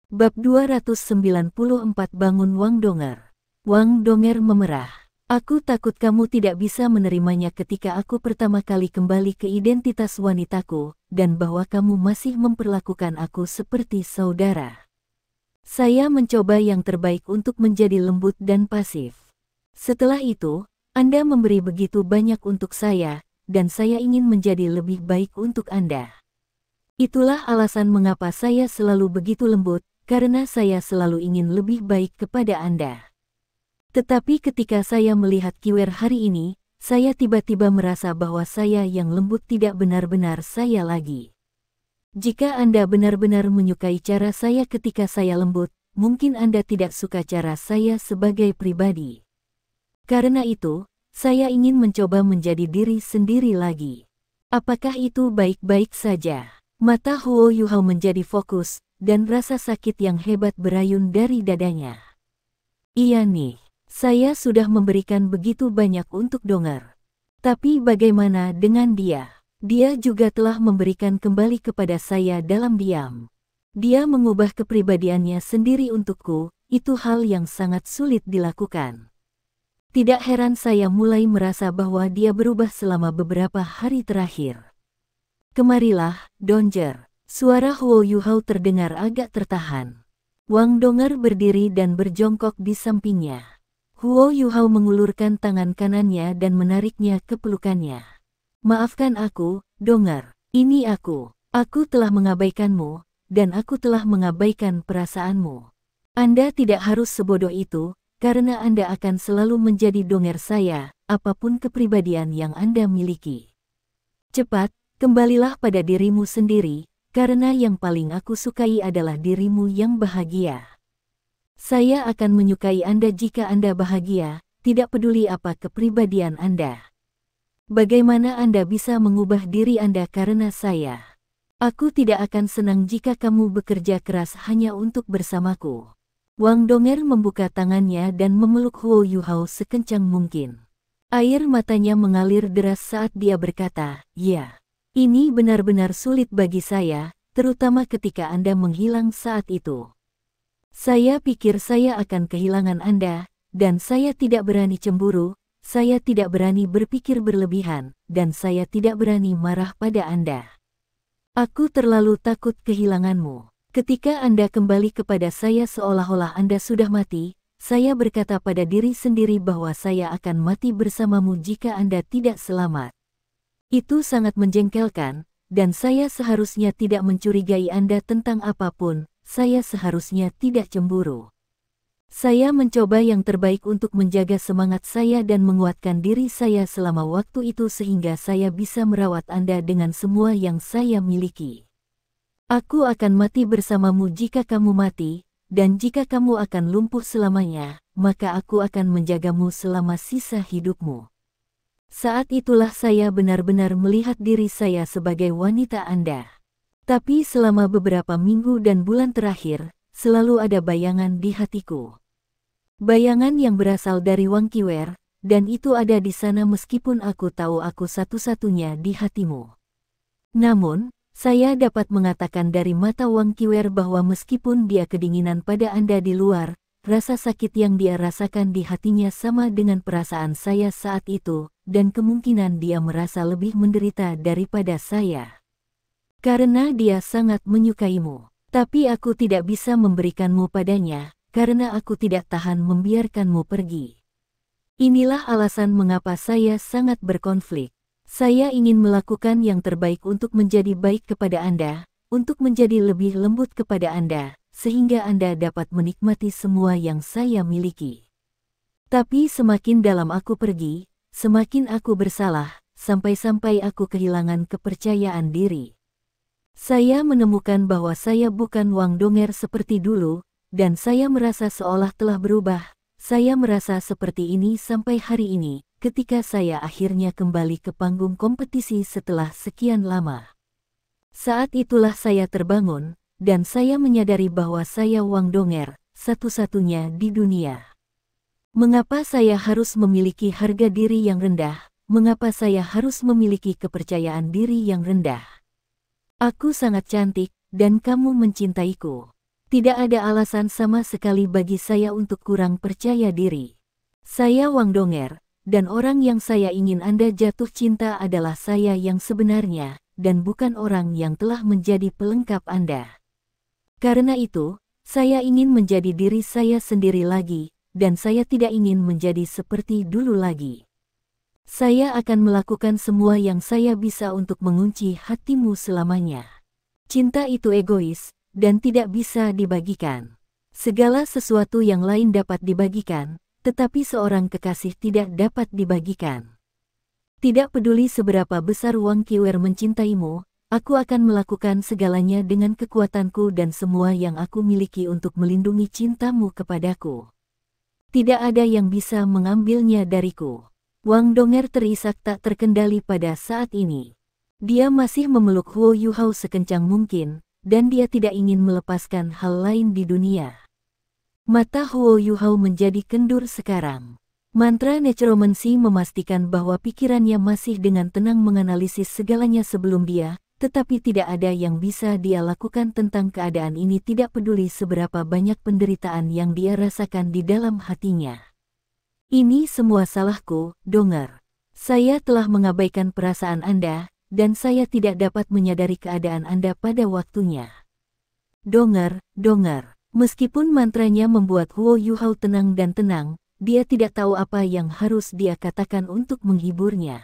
Bab 294 Bangun Wang Donger. Wang Donger memerah. Aku takut kamu tidak bisa menerimanya ketika aku pertama kali kembali ke identitas wanitaku, dan bahwa kamu masih memperlakukan aku seperti saudara. Saya mencoba yang terbaik untuk menjadi lembut dan pasif. Setelah itu, Anda memberi begitu banyak untuk saya, dan saya ingin menjadi lebih baik untuk Anda. Itulah alasan mengapa saya selalu begitu lembut, karena saya selalu ingin lebih baik kepada Anda. Tetapi ketika saya melihat Kiwer hari ini, saya tiba-tiba merasa bahwa saya yang lembut tidak benar-benar saya lagi. Jika Anda benar-benar menyukai cara saya ketika saya lembut, mungkin Anda tidak suka cara saya sebagai pribadi. Karena itu, saya ingin mencoba menjadi diri sendiri lagi. Apakah itu baik-baik saja? Mata Huo Yuhao menjadi fokus, dan rasa sakit yang hebat berayun dari dadanya. Iya nih, saya sudah memberikan begitu banyak untuk Donger. Tapi bagaimana dengan dia? Dia juga telah memberikan kembali kepada saya dalam diam. Dia mengubah kepribadiannya sendiri untukku, itu hal yang sangat sulit dilakukan. Tidak heran saya mulai merasa bahwa dia berubah selama beberapa hari terakhir. Kemarilah, Donger. Suara Huo Yuhao terdengar agak tertahan. Wang Donger berdiri dan berjongkok di sampingnya. Huo Yuhao mengulurkan tangan kanannya dan menariknya ke pelukannya. Maafkan aku, Donger. Ini aku. Aku telah mengabaikanmu, dan aku telah mengabaikan perasaanmu. Anda tidak harus sebodoh itu, karena Anda akan selalu menjadi Donger saya, apapun kepribadian yang Anda miliki. Cepat, kembalilah pada dirimu sendiri, karena yang paling aku sukai adalah dirimu yang bahagia. Saya akan menyukai Anda jika Anda bahagia, tidak peduli apa kepribadian Anda. Bagaimana Anda bisa mengubah diri Anda karena saya? Aku tidak akan senang jika kamu bekerja keras hanya untuk bersamaku. Wang Donger membuka tangannya dan memeluk Huo Yuhao sekencang mungkin. Air matanya mengalir deras saat dia berkata, "Ya. Ini benar-benar sulit bagi saya, terutama ketika Anda menghilang saat itu. Saya pikir saya akan kehilangan Anda, dan saya tidak berani cemburu, saya tidak berani berpikir berlebihan, dan saya tidak berani marah pada Anda. Aku terlalu takut kehilanganmu. Ketika Anda kembali kepada saya seolah-olah Anda sudah mati, saya berkata pada diri sendiri bahwa saya akan mati bersamamu jika Anda tidak selamat. Itu sangat menjengkelkan, dan saya seharusnya tidak mencurigai Anda tentang apapun, saya seharusnya tidak cemburu. Saya mencoba yang terbaik untuk menjaga semangat saya dan menguatkan diri saya selama waktu itu sehingga saya bisa merawat Anda dengan semua yang saya miliki. Aku akan mati bersamamu jika kamu mati, dan jika kamu akan lumpuh selamanya, maka aku akan menjagamu selama sisa hidupmu. Saat itulah saya benar-benar melihat diri saya sebagai wanita Anda. Tapi selama beberapa minggu dan bulan terakhir, selalu ada bayangan di hatiku. Bayangan yang berasal dari Wang Kiwer, dan itu ada di sana meskipun aku tahu aku satu-satunya di hatimu. Namun, saya dapat mengatakan dari mata Wang Kiwer bahwa meskipun dia kedinginan pada Anda di luar, rasa sakit yang dia rasakan di hatinya sama dengan perasaan saya saat itu, dan kemungkinan dia merasa lebih menderita daripada saya. Karena dia sangat menyukaimu. Tapi aku tidak bisa memberikanmu padanya, karena aku tidak tahan membiarkanmu pergi. Inilah alasan mengapa saya sangat berkonflik. Saya ingin melakukan yang terbaik untuk menjadi baik kepada Anda, untuk menjadi lebih lembut kepada Anda, sehingga Anda dapat menikmati semua yang saya miliki. Tapi semakin dalam aku pergi, semakin aku bersalah, sampai-sampai aku kehilangan kepercayaan diri. Saya menemukan bahwa saya bukan Wang Donger seperti dulu, dan saya merasa seolah telah berubah. Saya merasa seperti ini sampai hari ini, ketika saya akhirnya kembali ke panggung kompetisi setelah sekian lama. Saat itulah saya terbangun, dan saya menyadari bahwa saya Wang Donger, satu-satunya di dunia. Mengapa saya harus memiliki harga diri yang rendah? Mengapa saya harus memiliki kepercayaan diri yang rendah? Aku sangat cantik, dan kamu mencintaiku. Tidak ada alasan sama sekali bagi saya untuk kurang percaya diri. Saya Wang Donger, dan orang yang saya ingin Anda jatuh cinta adalah saya yang sebenarnya, dan bukan orang yang telah menjadi pelengkap Anda. Karena itu, saya ingin menjadi diri saya sendiri lagi, dan saya tidak ingin menjadi seperti dulu lagi. Saya akan melakukan semua yang saya bisa untuk mengunci hatimu selamanya. Cinta itu egois, dan tidak bisa dibagikan. Segala sesuatu yang lain dapat dibagikan, tetapi seorang kekasih tidak dapat dibagikan. Tidak peduli seberapa besar Wang Qiwer mencintaimu, aku akan melakukan segalanya dengan kekuatanku dan semua yang aku miliki untuk melindungi cintamu kepadaku. Tidak ada yang bisa mengambilnya dariku. Wang Donger terisak tak terkendali pada saat ini. Dia masih memeluk Huo Yuhao sekencang mungkin, dan dia tidak ingin melepaskan hal lain di dunia. Mata Huo Yuhao menjadi kendur sekarang. Mantra necromancy memastikan bahwa pikirannya masih dengan tenang menganalisis segalanya sebelum dia, tetapi tidak ada yang bisa dia lakukan tentang keadaan ini, tidak peduli seberapa banyak penderitaan yang dia rasakan di dalam hatinya. Ini semua salahku, Donger. Saya telah mengabaikan perasaan Anda, dan saya tidak dapat menyadari keadaan Anda pada waktunya. Donger. Meskipun mantranya membuat Huo Yuhao tenang dan tenang, dia tidak tahu apa yang harus dia katakan untuk menghiburnya.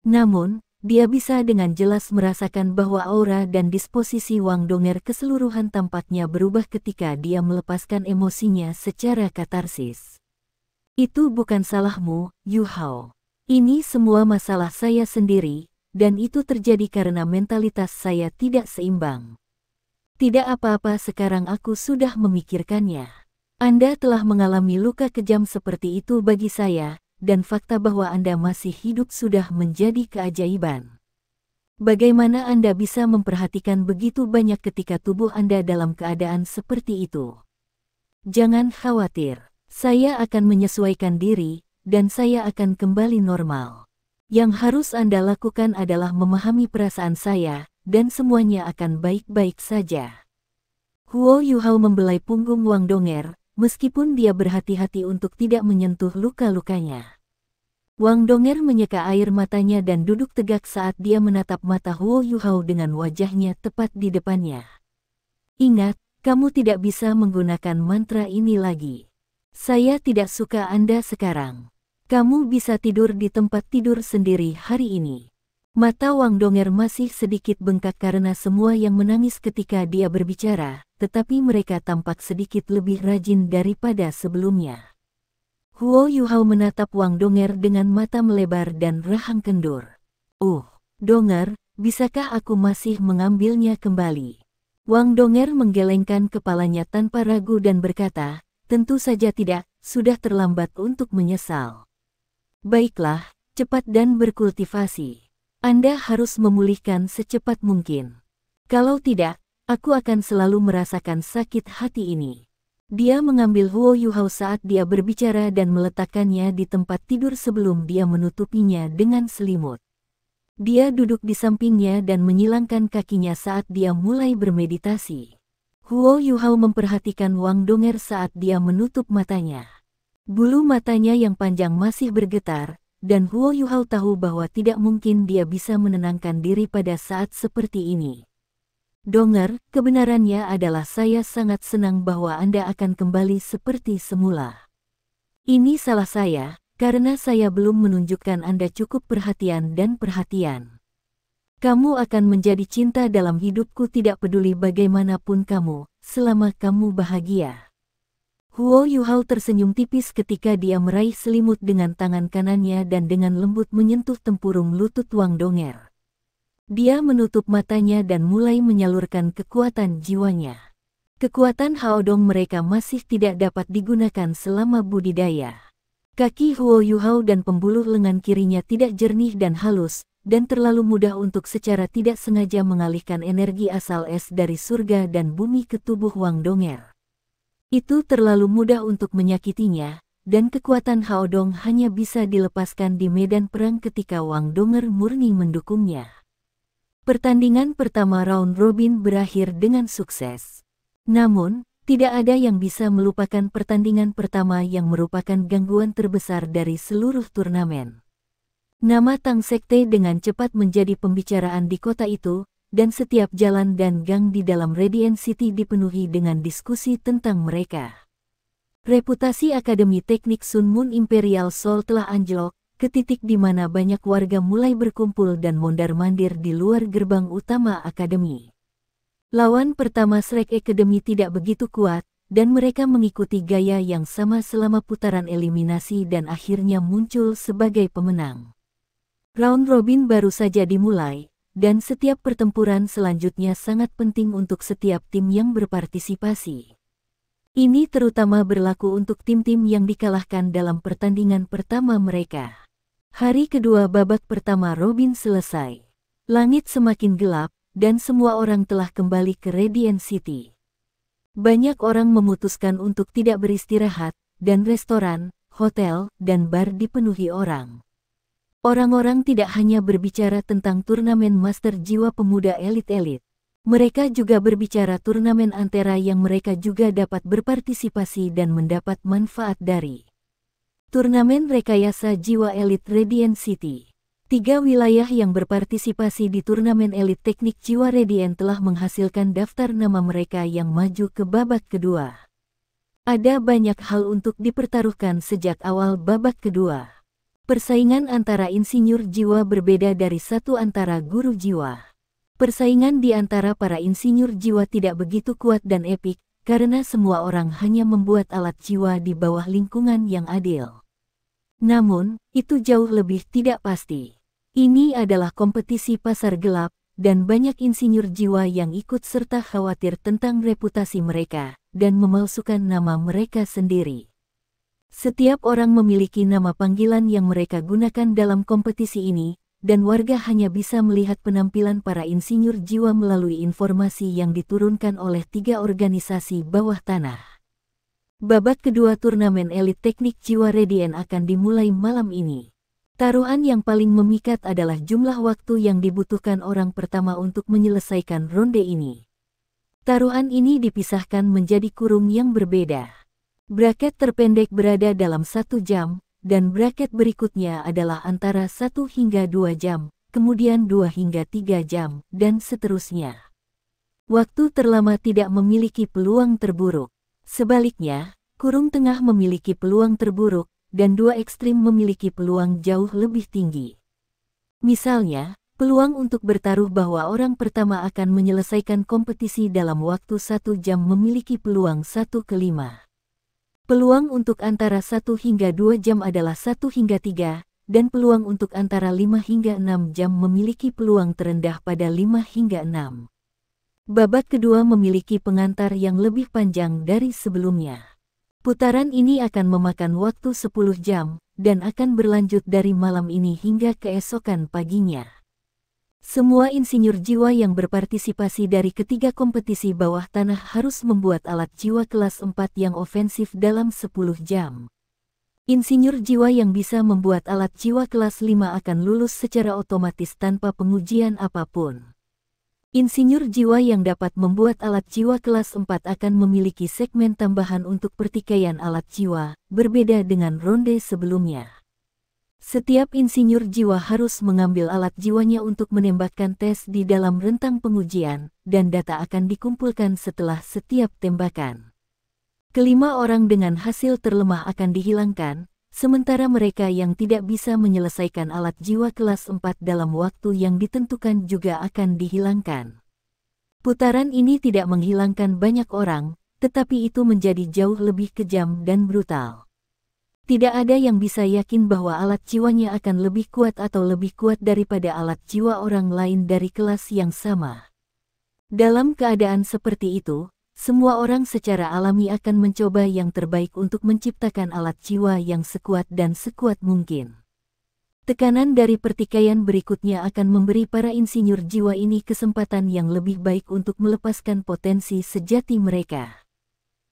Namun, dia bisa dengan jelas merasakan bahwa aura dan disposisi Wang Donger keseluruhan tampaknya berubah ketika dia melepaskan emosinya secara katarsis. Itu bukan salahmu, Yuhao. Ini semua masalah saya sendiri, dan itu terjadi karena mentalitas saya tidak seimbang. Tidak apa-apa, sekarang aku sudah memikirkannya. Anda telah mengalami luka kejam seperti itu bagi saya, dan fakta bahwa Anda masih hidup sudah menjadi keajaiban. Bagaimana Anda bisa memperhatikan begitu banyak ketika tubuh Anda dalam keadaan seperti itu? Jangan khawatir. Saya akan menyesuaikan diri, dan saya akan kembali normal. Yang harus Anda lakukan adalah memahami perasaan saya, dan semuanya akan baik-baik saja. Huo Yuhao membelai punggung Wang Donger, meskipun dia berhati-hati untuk tidak menyentuh luka-lukanya. Wang Donger menyeka air matanya dan duduk tegak saat dia menatap mata Huo Yuhao dengan wajahnya tepat di depannya. Ingat, kamu tidak bisa menggunakan mantra ini lagi. Saya tidak suka Anda sekarang. Kamu bisa tidur di tempat tidur sendiri hari ini. Mata Wang Donger masih sedikit bengkak karena semua yang menangis ketika dia berbicara, tetapi mereka tampak sedikit lebih rajin daripada sebelumnya. Huo Yuhao menatap Wang Donger dengan mata melebar dan rahang kendur. Donger, bisakah aku masih mengambilnya kembali? Wang Donger menggelengkan kepalanya tanpa ragu dan berkata, tentu saja tidak, sudah terlambat untuk menyesal. Baiklah, cepat dan berkultivasi. Anda harus memulihkan secepat mungkin. Kalau tidak, aku akan selalu merasakan sakit hati ini. Dia mengambil Huo Yuhao saat dia berbicara dan meletakkannya di tempat tidur sebelum dia menutupinya dengan selimut. Dia duduk di sampingnya dan menyilangkan kakinya saat dia mulai bermeditasi. Huo Yuhao memperhatikan Wang Donger saat dia menutup matanya. Bulu matanya yang panjang masih bergetar, dan Huo Yuhao tahu bahwa tidak mungkin dia bisa menenangkan diri pada saat seperti ini. Donger, kebenarannya adalah saya sangat senang bahwa Anda akan kembali seperti semula. Ini salah saya, karena saya belum menunjukkan Anda cukup perhatian dan perhatian. Kamu akan menjadi cinta dalam hidupku tidak peduli bagaimanapun kamu, selama kamu bahagia. Huo Yuhao tersenyum tipis ketika dia meraih selimut dengan tangan kanannya dan dengan lembut menyentuh tempurung lutut Wang Donger. Dia menutup matanya dan mulai menyalurkan kekuatan jiwanya. Kekuatan Haodong mereka masih tidak dapat digunakan selama budidaya. Kaki Huo Yuhao dan pembuluh lengan kirinya tidak jernih dan halus, dan terlalu mudah untuk secara tidak sengaja mengalihkan energi asal es dari surga dan bumi ke tubuh Wang Donger. Itu terlalu mudah untuk menyakitinya, dan kekuatan Haodong hanya bisa dilepaskan di medan perang ketika Wang Donger murni mendukungnya. Pertandingan pertama round robin berakhir dengan sukses. Namun, tidak ada yang bisa melupakan pertandingan pertama yang merupakan gangguan terbesar dari seluruh turnamen. Nama Tang Sekte dengan cepat menjadi pembicaraan di kota itu, dan setiap jalan dan gang di dalam Radiant City dipenuhi dengan diskusi tentang mereka. Reputasi Akademi Teknik Sun Moon Imperial Soul telah anjlok, ke titik di mana banyak warga mulai berkumpul dan mondar-mandir di luar gerbang utama Akademi. Lawan pertama Shrek Academy tidak begitu kuat, dan mereka mengikuti gaya yang sama selama putaran eliminasi dan akhirnya muncul sebagai pemenang. Round Robin baru saja dimulai, dan setiap pertempuran selanjutnya sangat penting untuk setiap tim yang berpartisipasi. Ini terutama berlaku untuk tim-tim yang dikalahkan dalam pertandingan pertama mereka. Hari kedua babak pertama Robin selesai. Langit semakin gelap, dan semua orang telah kembali ke Radiant City. Banyak orang memutuskan untuk tidak beristirahat, dan restoran, hotel, dan bar dipenuhi orang. Orang-orang tidak hanya berbicara tentang turnamen Master Jiwa Pemuda Elit-Elit. Mereka juga berbicara turnamen antara yang mereka juga dapat berpartisipasi dan mendapat manfaat dari. Turnamen Rekayasa Jiwa Elit Radiant City. 3 wilayah yang berpartisipasi di turnamen elit teknik jiwa Radiant telah menghasilkan daftar nama mereka yang maju ke babak kedua. Ada banyak hal untuk dipertaruhkan sejak awal babak kedua. Persaingan antara insinyur jiwa berbeda dari satu antara guru jiwa. Persaingan di antara para insinyur jiwa tidak begitu kuat dan epik, karena semua orang hanya membuat alat jiwa di bawah lingkungan yang adil. Namun, itu jauh lebih tidak pasti. Ini adalah kompetisi pasar gelap, dan banyak insinyur jiwa yang ikut serta khawatir tentang reputasi mereka, dan memalsukan nama mereka sendiri. Setiap orang memiliki nama panggilan yang mereka gunakan dalam kompetisi ini, dan warga hanya bisa melihat penampilan para insinyur jiwa melalui informasi yang diturunkan oleh 3 organisasi bawah tanah. Babak kedua turnamen elit teknik jiwa Radiant akan dimulai malam ini. Taruhan yang paling memikat adalah jumlah waktu yang dibutuhkan orang pertama untuk menyelesaikan ronde ini. Taruhan ini dipisahkan menjadi kurung yang berbeda. Bracket terpendek berada dalam 1 jam, dan bracket berikutnya adalah antara 1 hingga 2 jam, kemudian 2 hingga 3 jam, dan seterusnya. Waktu terlama tidak memiliki peluang terburuk. Sebaliknya, kurung tengah memiliki peluang terburuk, dan 2 ekstrim memiliki peluang jauh lebih tinggi. Misalnya, peluang untuk bertaruh bahwa orang pertama akan menyelesaikan kompetisi dalam waktu 1 jam memiliki peluang 1/5. Peluang untuk antara 1 hingga 2 jam adalah 1 hingga 3, dan peluang untuk antara 5 hingga 6 jam memiliki peluang terendah pada 5 hingga 6. Babak kedua memiliki pengantar yang lebih panjang dari sebelumnya. Putaran ini akan memakan waktu 10 jam, dan akan berlanjut dari malam ini hingga keesokan paginya. Semua insinyur jiwa yang berpartisipasi dari ketiga kompetisi bawah tanah harus membuat alat jiwa kelas 4 yang ofensif dalam 10 jam. Insinyur jiwa yang bisa membuat alat jiwa kelas 5 akan lulus secara otomatis tanpa pengujian apapun. Insinyur jiwa yang dapat membuat alat jiwa kelas 4 akan memiliki segmen tambahan untuk pertikaian alat jiwa, berbeda dengan ronde sebelumnya. Setiap insinyur jiwa harus mengambil alat jiwanya untuk menembakkan tes di dalam rentang pengujian, dan data akan dikumpulkan setelah setiap tembakan. Kelima orang dengan hasil terlemah akan dihilangkan, sementara mereka yang tidak bisa menyelesaikan alat jiwa kelas 4 dalam waktu yang ditentukan juga akan dihilangkan. Putaran ini tidak menghilangkan banyak orang, tetapi itu menjadi jauh lebih kejam dan brutal. Tidak ada yang bisa yakin bahwa alat jiwanya akan lebih kuat atau lebih kuat daripada alat jiwa orang lain dari kelas yang sama. Dalam keadaan seperti itu, semua orang secara alami akan mencoba yang terbaik untuk menciptakan alat jiwa yang sekuat dan sekuat mungkin. Tekanan dari pertikaian berikutnya akan memberi para insinyur jiwa ini kesempatan yang lebih baik untuk melepaskan potensi sejati mereka.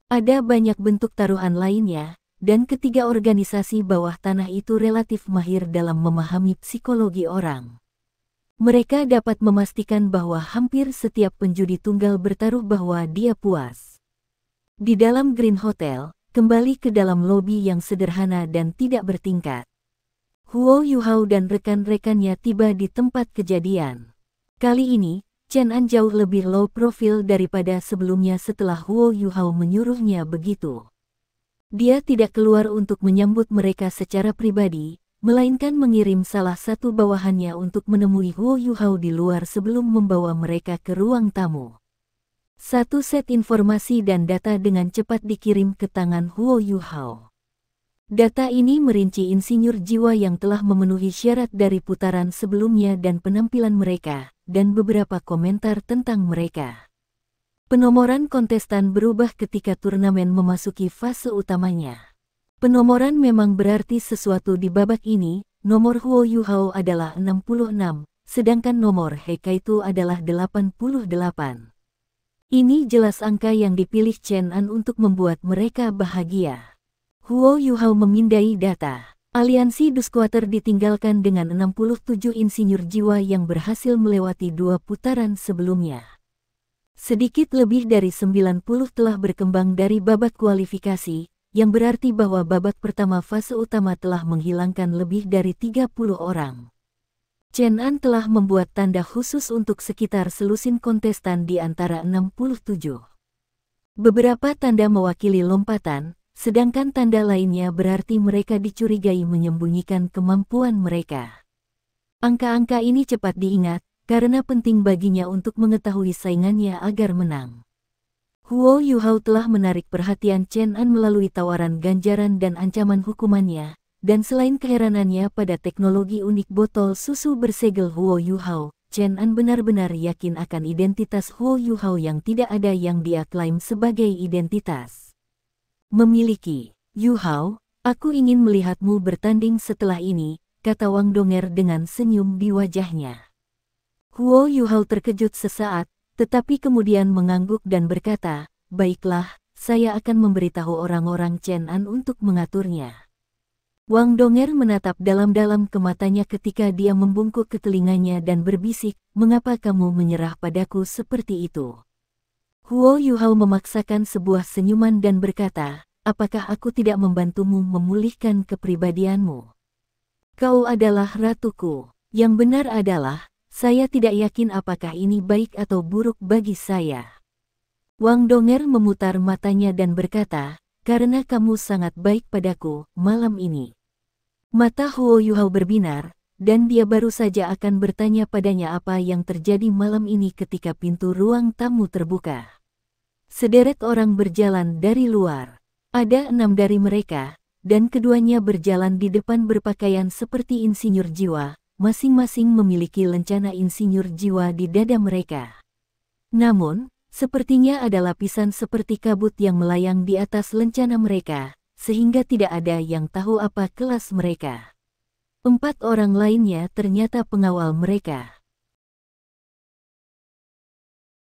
Ada banyak bentuk taruhan lainnya, dan ketiga organisasi bawah tanah itu relatif mahir dalam memahami psikologi orang. Mereka dapat memastikan bahwa hampir setiap penjudi tunggal bertaruh bahwa dia puas. Di dalam Green Hotel, kembali ke dalam lobi yang sederhana dan tidak bertingkat. Huo Yuhao dan rekan-rekannya tiba di tempat kejadian. Kali ini, Chen An jauh lebih low profile daripada sebelumnya setelah Huo Yuhao menyuruhnya begitu. Dia tidak keluar untuk menyambut mereka secara pribadi, melainkan mengirim salah satu bawahannya untuk menemui Huo Yuhao di luar sebelum membawa mereka ke ruang tamu. Satu set informasi dan data dengan cepat dikirim ke tangan Huo Yuhao. Data ini merinci insinyur jiwa yang telah memenuhi syarat dari putaran sebelumnya dan penampilan mereka, dan beberapa komentar tentang mereka. Penomoran kontestan berubah ketika turnamen memasuki fase utamanya. Penomoran memang berarti sesuatu di babak ini. Nomor Huo Yuhao adalah 66, sedangkan nomor He Kaitu adalah 88. Ini jelas angka yang dipilih Chen An untuk membuat mereka bahagia. Huo Yuhao memindai data. Aliansi Dusquater ditinggalkan dengan 67 insinyur jiwa yang berhasil melewati 2 putaran sebelumnya. Sedikit lebih dari 90 telah berkembang dari babak kualifikasi, yang berarti bahwa babak pertama fase utama telah menghilangkan lebih dari 30 orang. Chen An telah membuat tanda khusus untuk sekitar selusin kontestan di antara 67. Beberapa tanda mewakili lompatan, sedangkan tanda lainnya berarti mereka dicurigai menyembunyikan kemampuan mereka. Angka-angka ini cepat diingat, karena penting baginya untuk mengetahui saingannya agar menang. Huo Yuhao telah menarik perhatian Chen An melalui tawaran ganjaran dan ancaman hukumannya. Dan selain keheranannya pada teknologi unik botol susu bersegel Huo Yuhao, Chen An benar-benar yakin akan identitas Huo Yuhao yang tidak ada yang dia klaim sebagai identitas. Memiliki, Yuhao, aku ingin melihatmu bertanding setelah ini, kata Wang Donger dengan senyum di wajahnya. Huo Yuhao terkejut sesaat, tetapi kemudian mengangguk dan berkata, baiklah, saya akan memberitahu orang-orang Chen An untuk mengaturnya. Wang Donger menatap dalam-dalam ke matanya ketika dia membungkuk ke telinganya dan berbisik, mengapa kamu menyerah padaku seperti itu? Huo Yuhao memaksakan sebuah senyuman dan berkata, apakah aku tidak membantumu memulihkan kepribadianmu? Kau adalah ratuku. Yang benar adalah, saya tidak yakin apakah ini baik atau buruk bagi saya. Wang Donger memutar matanya dan berkata, karena kamu sangat baik padaku malam ini. Mata Huo Yuhao berbinar, dan dia baru saja akan bertanya padanya apa yang terjadi malam ini ketika pintu ruang tamu terbuka. Sederet orang berjalan dari luar. Ada 6 dari mereka, dan keduanya berjalan di depan berpakaian seperti insinyur jiwa, masing-masing memiliki lencana insinyur jiwa di dada mereka. Namun, sepertinya ada lapisan seperti kabut yang melayang di atas lencana mereka, sehingga tidak ada yang tahu apa kelas mereka. 4 orang lainnya ternyata pengawal mereka.